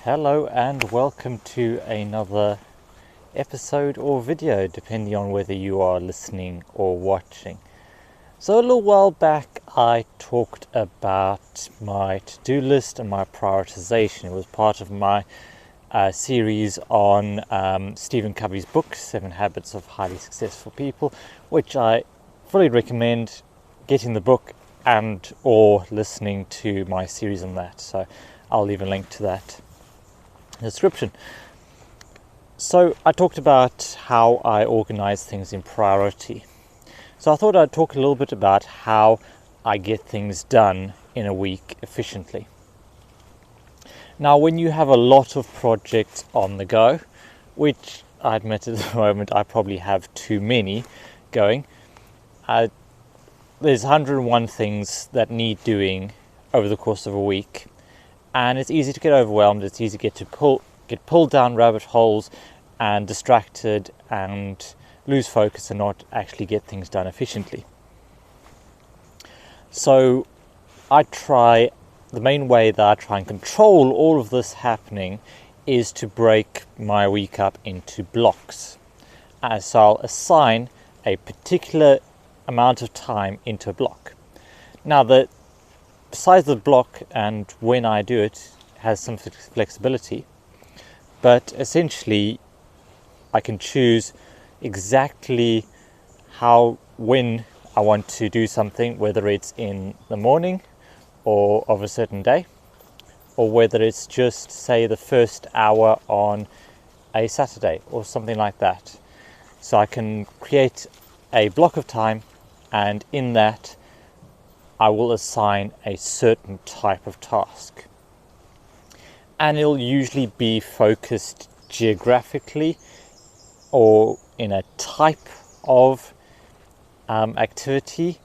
Hello and welcome to another episode or video, depending on whether you are listening or watching. So a little while back I talked about my to-do list and my prioritization. It was part of my series on Stephen Covey's book, 7 Habits of Highly Successful People, which I fully recommend getting the book and or listening to my series on that. So I'll leave a link to that description. So I talked about how I organize things in priority. So I thought I'd talk a little bit about how I get things done in a week efficiently. Now, when you have a lot of projects on the go, which I admit at the moment I probably have too many going, there's 101 things that need doing over the course of a week. And it's easy to get overwhelmed, it's easy to get pulled down rabbit holes and distracted and lose focus and not actually get things done efficiently. So the main way that I try and control all of this happening is to break my week up into blocks. So I'll assign a particular amount of time into a block. Now the size of the block and when I do it has some flexibility, but essentially I can choose exactly when I want to do something, whether it's in the morning or of a certain day, or whether it's just, say, the first hour on a Saturday or something like that. So I can create a block of time, and in that I will assign a certain type of task. And it'll usually be focused geographically or in a type of activity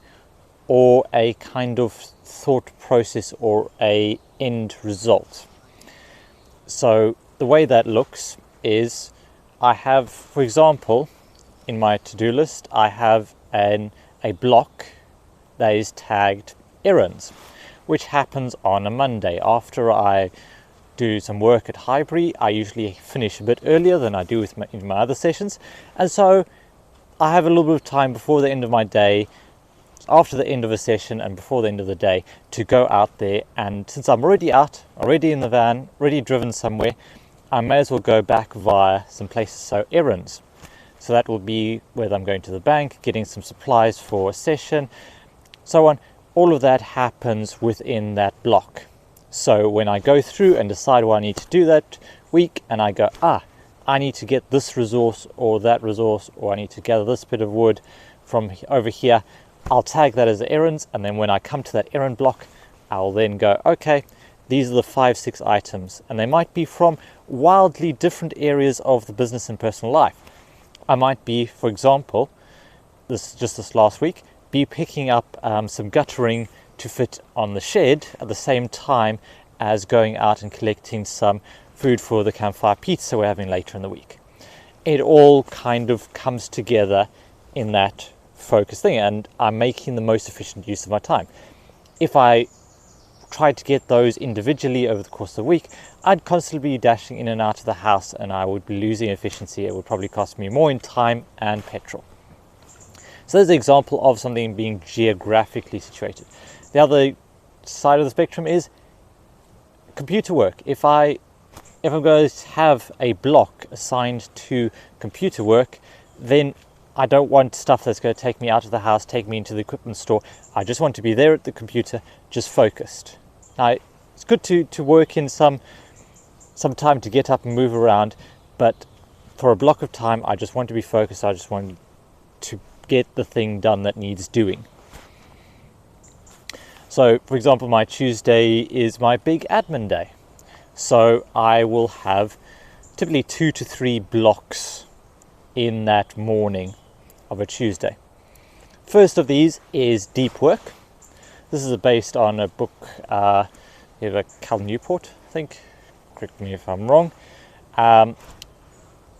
or a kind of thought process or a end result. So the way that looks is I have, for example, in my to-do list, I have a block that is tagged errands, which happens on a Monday. After I do some work at Highbury, I usually finish a bit earlier than I do in my other sessions, and so I have a little bit of time before the end of my day, after the end of a session and before the end of the day, to go out there. And since I'm already out, already in the van, already driven somewhere, I may as well go back via some places, so errands. So that will be whether I'm going to the bank, getting some supplies for a session, so on. All of that happens within that block. So when I go through and decide what I need to do that week, and I go, I need to get this resource or that resource, or I need to gather this bit of wood from over here, I'll tag that as errands. And then when I come to that errand block, I'll then go, okay, these are the 5-6 items, and they might be from wildly different areas of the business and personal life. I might be, for example, this last week, be picking up some guttering to fit on the shed at the same time as going out and collecting some food for the campfire pizza we're having later in the week. It all kind of comes together in that focus thing, and I'm making the most efficient use of my time. If I tried to get those individually over the course of the week, I'd constantly be dashing in and out of the house and I would be losing efficiency. It would probably cost me more in time and petrol. So there's an example of something being geographically situated. The other side of the spectrum is computer work. If I'm going to have a block assigned to computer work, then I don't want stuff that's going to take me out of the house, take me into the equipment store. I just want to be there at the computer, just focused. Now, it's good to work in some time to get up and move around, but for a block of time, I just want to be focused. I just want to get the thing done that needs doing. So, for example, my Tuesday is my big admin day. So I will have typically 2 to 3 blocks in that morning of a Tuesday. First of these is deep work. This is based on a book, Cal Newport, I think. Correct me if I'm wrong.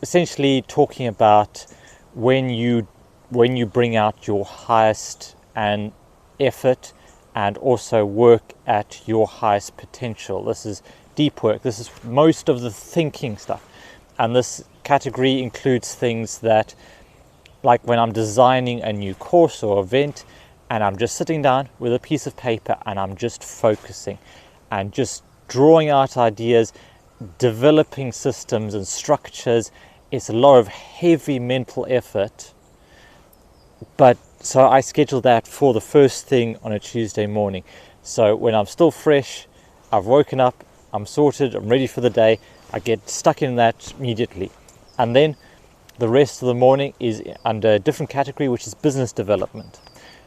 Essentially talking about when you bring out your highest and effort and also work at your highest potential. This is deep work. This is most of the thinking stuff. And this category includes things that, like when I'm designing a new course or event, and I'm just sitting down with a piece of paper and I'm just focusing and just drawing out ideas, developing systems and structures. It's a lot of heavy mental effort, but so I schedule that for the first thing on a Tuesday morning. So when I'm still fresh, I've woken up, I'm sorted, I'm ready for the day, I get stuck in that immediately. And then the rest of the morning is under a different category, which is business development,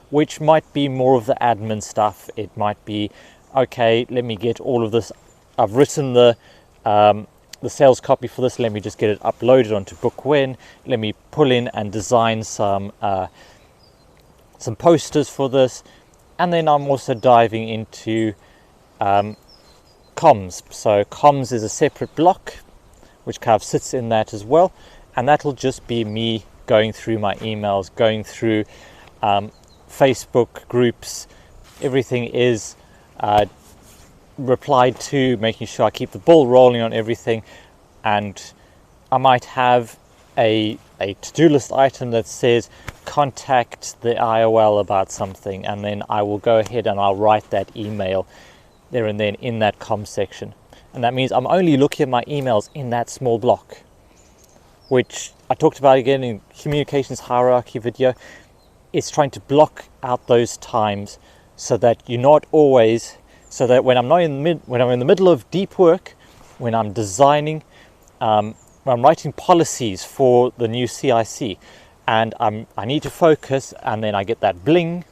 which might be more of the admin stuff. It might be, okay, let me get all of this. I've written the sales copy for this. Let me just get it uploaded onto Bookwhen. Let me pull in and design some posters for this. And then I'm also diving into comms. So comms is a separate block, which kind of sits in that as well. And that'll just be me going through my emails, going through Facebook groups. Everything is replied to, making sure I keep the ball rolling on everything. And I might have a to-do list item that says contact the IOL about something, and then I will go ahead and I'll write that email there and then in that comms section. And that means I'm only looking at my emails in that small block, which I talked about again in communications hierarchy video. It's trying to block out those times so that you're not always, so that when I'm not when I'm in the middle of deep work, when I'm designing, when I'm writing policies for the new CIC, and I need to focus, and then I get that bling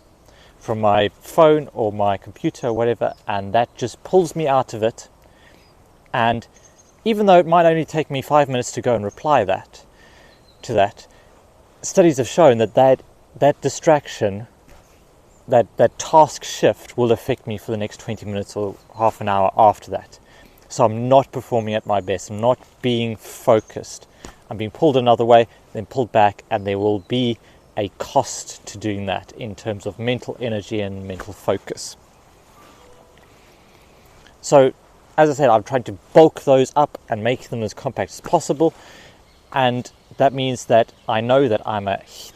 from my phone or my computer or whatever, and that just pulls me out of it. And even though it might only take me 5 minutes to go and reply to that, studies have shown that distraction, that task shift will affect me for the next 20 minutes or half an hour after that. So I'm not performing at my best. I'm not being focused. I'm being pulled another way, then pulled back, and there will be a cost to doing that in terms of mental energy and mental focus. So, as I said, I'm trying to bulk those up and make them as compact as possible. And that means that I know that I'm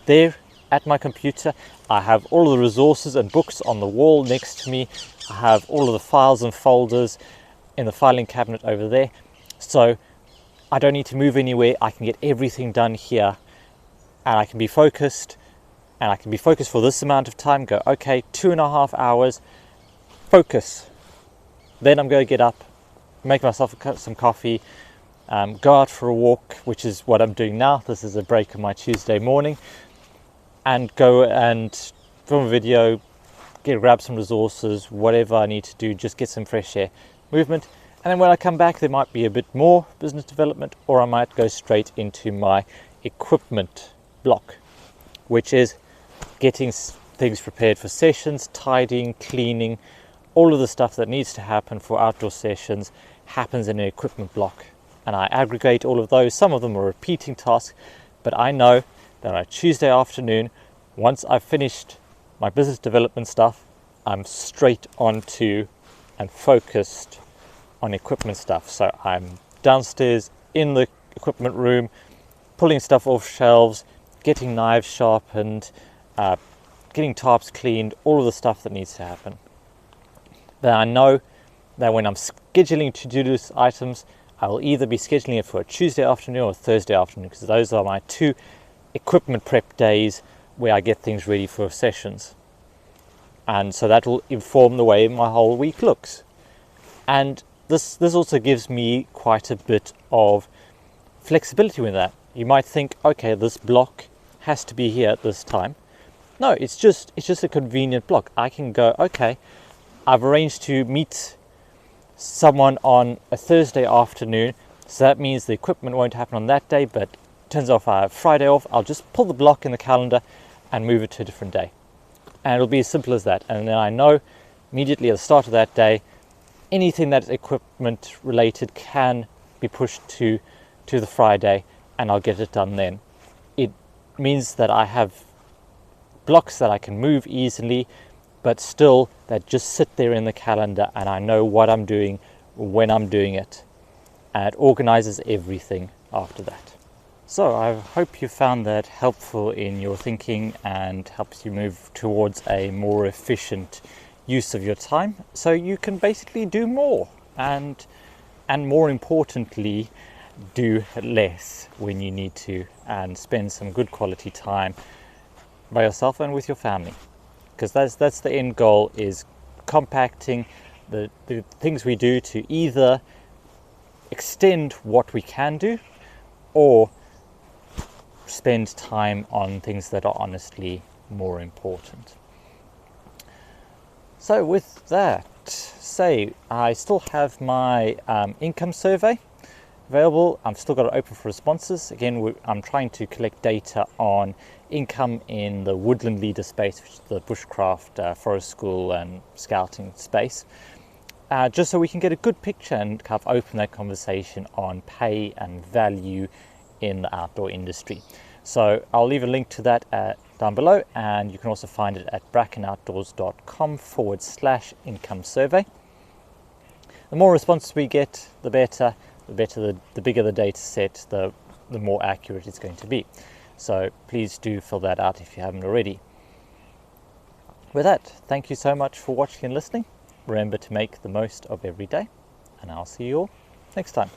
there at my computer. I have all of the resources and books on the wall next to me. I have all of the files and folders in the filing cabinet over there. So I don't need to move anywhere. I can get everything done here, and I can be focused, and I can be focused for this amount of time. Go, okay, 2.5 hours, focus. Then I'm going to get up, make myself some coffee, go out for a walk, which is what I'm doing now. This is a break on my Tuesday morning, and go and film a video, grab some resources, whatever I need to do, just get some fresh air, movement. And then when I come back, there might be a bit more business development, or I might go straight into my equipment block, which is getting things prepared for sessions, tidying, cleaning. All of the stuff that needs to happen for outdoor sessions happens in an equipment block. And I aggregate all of those. Some of them are repeating tasks, but I know that on a Tuesday afternoon, once I've finished my business development stuff, I'm straight onto and focused on equipment stuff. So I'm downstairs in the equipment room, pulling stuff off shelves, getting knives sharpened, getting tarps cleaned, all of the stuff that needs to happen. Then I know that when I'm scheduling to-do list items, I will either be scheduling it for a Tuesday afternoon or a Thursday afternoon, because those are my two equipment prep days where I get things ready for sessions. And so that will inform the way my whole week looks. And this also gives me quite a bit of flexibility with that. You might think, okay, this block has to be here at this time. No, it's just a convenient block. I can go, okay, I've arranged to meet someone on a Thursday afternoon, so that means the equipment won't happen on that day, but turns out if I have Friday off, I'll just pull the block in the calendar and move it to a different day. And it'll be as simple as that. And then I know immediately at the start of that day, anything that is equipment related can be pushed to the Friday, and I'll get it done then. It means that I have blocks that I can move easily, but still they just sit there in the calendar and I know what I'm doing when I'm doing it, and it organizes everything after that. So I hope you found that helpful in your thinking and helps you move towards a more efficient use of your time, so you can basically do more and more importantly do less when you need to, and spend some good quality time by yourself and with your family, because that's the end goal, is compacting the things we do to either extend what we can do or spend time on things that are honestly more important. So with that, I still have my income survey available. I've still got it open for responses. Again, I'm trying to collect data on income in the woodland leader space, which is the bushcraft, forest school and scouting space, just so we can get a good picture and kind of open that conversation on pay and value in the outdoor industry. So I'll leave a link to that down below, and you can also find it at brackenoutdoors.com/income survey. The more responses we get, the better. The bigger the data set, the more accurate it's going to be. So please do fill that out if you haven't already. With that, thank you so much for watching and listening. Remember to make the most of every day, and I'll see you all next time.